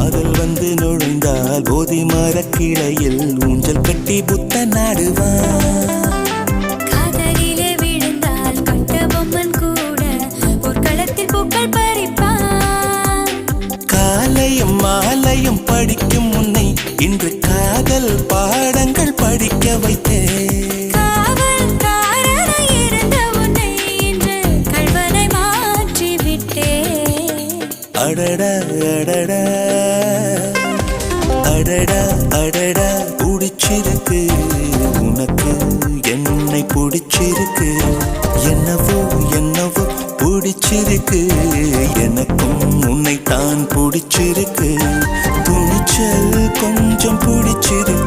காதல் வந்து நுழைந்தால் போதி மரக்கிளையில் ஊஞ்சல் கட்டி புத்த நாடுவான். காதலிலே விழுந்தால் கட்ட பொம்மன் கூட போர்க்களத்தில் பூக்கள் பறிப்பான். காலையும் மாலையும் படிக்கும் முன்னை இன்று காதல் பாடங்கள் படிக்க வைத்தேன். அடடா அடடா அடடா அடடா பிடிச்சிருக்கு உனக்கு என்னை பிடிச்சிருக்கு என்னவோ என்னவோ பிடிச்சிருக்கு எனக்கும் உன்னை தான் பிடிச்சிருக்கு துணிச்சல் கொஞ்சம் பிடிச்சிருக்கு